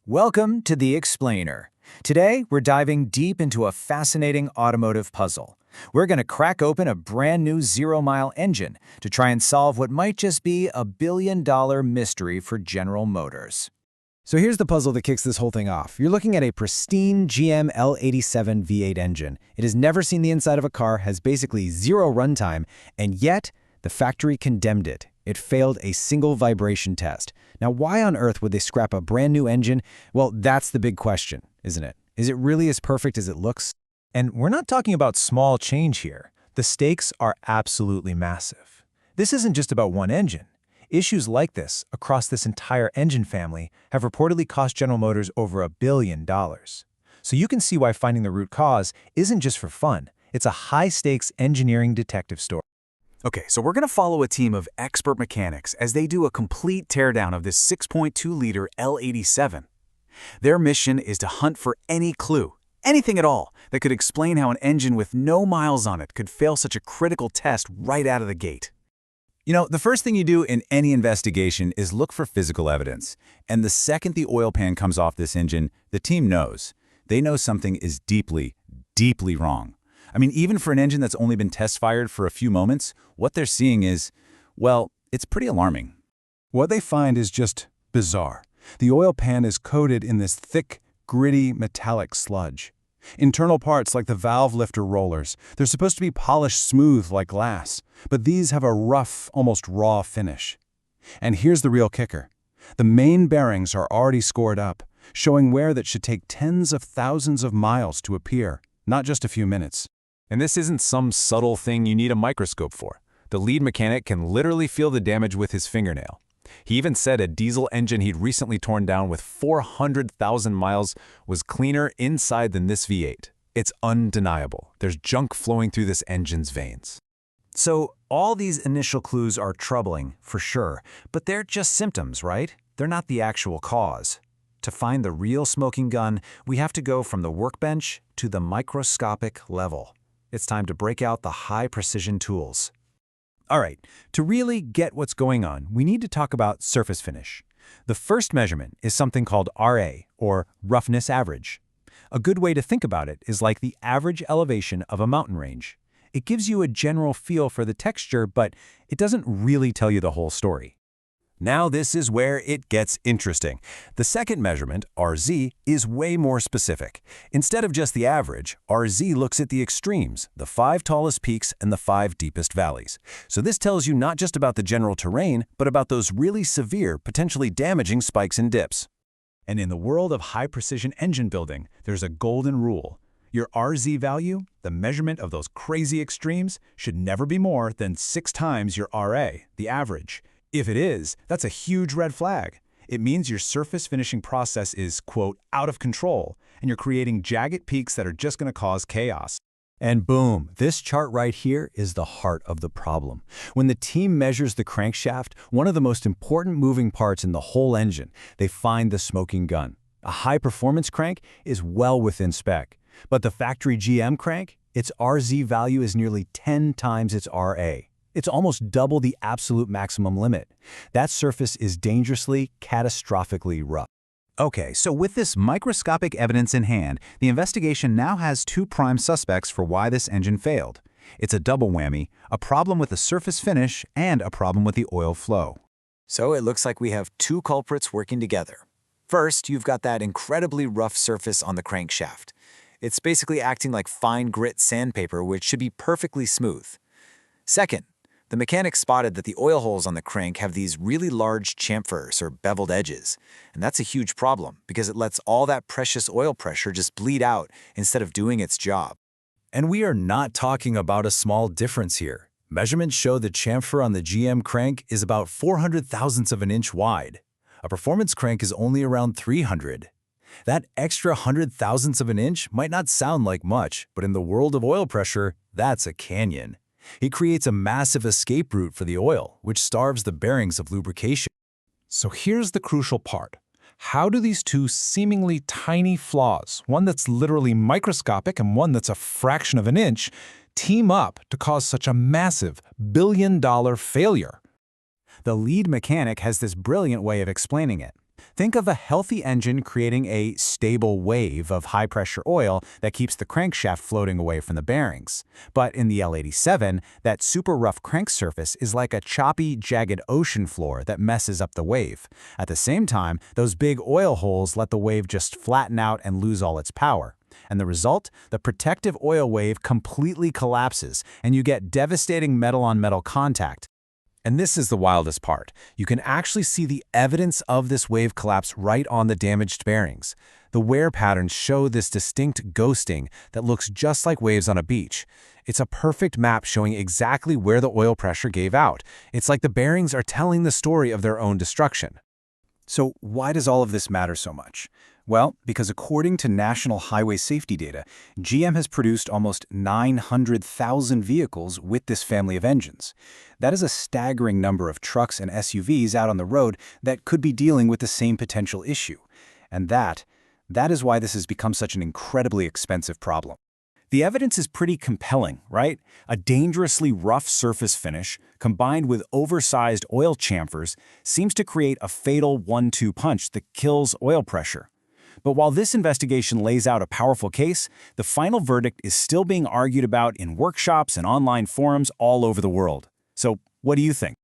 Welcome to The Explainer. Today, we're diving deep into a fascinating automotive puzzle. We're going to crack open a brand new zero-mile engine to try and solve what might just be a billion-dollar mystery for General Motors. So here's the puzzle that kicks this whole thing off. You're looking at a pristine GM L87 V8 engine. It has never seen the inside of a car, has basically zero runtime, and yet the factory condemned it. It failed a single vibration test. Now, why on earth would they scrap a brand new engine? Well, that's the big question, isn't it? Is it really as perfect as it looks? And we're not talking about small change here. The stakes are absolutely massive. This isn't just about one engine. Issues like this, across this entire engine family, have reportedly cost General Motors over $1 billion. So you can see why finding the root cause isn't just for fun. It's a high-stakes engineering detective story. Okay, so we're going to follow a team of expert mechanics as they do a complete teardown of this 6.2-liter L87. Their mission is to hunt for any clue, anything at all, that could explain how an engine with no miles on it could fail such a critical test right out of the gate. You know, the first thing you do in any investigation is look for physical evidence. And the second the oil pan comes off this engine, the team knows. They know something is deeply, deeply wrong. I mean, even for an engine that's only been test-fired for a few moments, what they're seeing is, well, it's pretty alarming. What they find is just bizarre. The oil pan is coated in this thick, gritty, metallic sludge. Internal parts like the valve lifter rollers, they're supposed to be polished smooth like glass, but these have a rough, almost raw finish. And here's the real kicker. The main bearings are already scored up, showing wear that should take tens of thousands of miles to appear, not just a few minutes. And this isn't some subtle thing you need a microscope for. The lead mechanic can literally feel the damage with his fingernail. He even said a diesel engine he'd recently torn down with 400,000 miles was cleaner inside than this V8. It's undeniable. There's junk flowing through this engine's veins. So, all these initial clues are troubling, for sure, but they're just symptoms, right? They're not the actual cause. To find the real smoking gun, we have to go from the workbench to the microscopic level. It's time to break out the high-precision tools. All right, to really get what's going on, we need to talk about surface finish. The first measurement is something called RA, or Roughness Average. A good way to think about it is like the average elevation of a mountain range. It gives you a general feel for the texture, but it doesn't really tell you the whole story. Now this is where it gets interesting. The second measurement, RZ, is way more specific. Instead of just the average, RZ looks at the extremes, the 5 tallest peaks and the 5 deepest valleys. So this tells you not just about the general terrain, but about those really severe, potentially damaging spikes and dips. And in the world of high-precision engine building, there's a golden rule. Your RZ value, the measurement of those crazy extremes, should never be more than 6 times your RA, the average. If it is, that's a huge red flag. It means your surface finishing process is, quote, out of control, and you're creating jagged peaks that are just going to cause chaos. And boom, this chart right here is the heart of the problem. When the team measures the crankshaft, one of the most important moving parts in the whole engine, they find the smoking gun. A high-performance crank is well within spec, but the factory GM crank, its RZ value is nearly 10 times its RA. It's almost double the absolute maximum limit. That surface is dangerously, catastrophically rough. Okay, so with this microscopic evidence in hand, the investigation now has 2 prime suspects for why this engine failed. It's a double whammy, a problem with the surface finish and a problem with the oil flow. So it looks like we have 2 culprits working together. First, you've got that incredibly rough surface on the crankshaft. It's basically acting like fine grit sandpaper, which should be perfectly smooth. Second, the mechanic spotted that the oil holes on the crank have these really large chamfers or beveled edges. And that's a huge problem because it lets all that precious oil pressure just bleed out instead of doing its job. And we are not talking about a small difference here. Measurements show the chamfer on the GM crank is about 400 thousandths of an inch wide. A performance crank is only around 300. That extra 100 thousandths of an inch might not sound like much, but in the world of oil pressure, that's a canyon. It creates a massive escape route for the oil, which starves the bearings of lubrication. So here's the crucial part. How do these 2 seemingly tiny flaws, one that's literally microscopic and one that's a fraction of an inch, team up to cause such a massive billion-dollar failure? The lead mechanic has this brilliant way of explaining it. Think of a healthy engine creating a stable wave of high-pressure oil that keeps the crankshaft floating away from the bearings. But in the L87, that super rough crank surface is like a choppy, jagged ocean floor that messes up the wave. At the same time, those big oil holes let the wave just flatten out and lose all its power. And the result? The protective oil wave completely collapses, and you get devastating metal-on-metal contact. And this is the wildest part. You can actually see the evidence of this wave collapse right on the damaged bearings. The wear patterns show this distinct ghosting that looks just like waves on a beach. It's a perfect map showing exactly where the oil pressure gave out. It's like the bearings are telling the story of their own destruction. So why does all of this matter so much? Well, because according to national highway safety data, GM has produced almost 900,000 vehicles with this family of engines. That is a staggering number of trucks and SUVs out on the road that could be dealing with the same potential issue. And that is why this has become such an incredibly expensive problem. The evidence is pretty compelling, right? A dangerously rough surface finish, combined with oversized oil chamfers, seems to create a fatal 1-2 punch that kills oil pressure. But while this investigation lays out a powerful case, the final verdict is still being argued about in workshops and online forums all over the world. So, what do you think?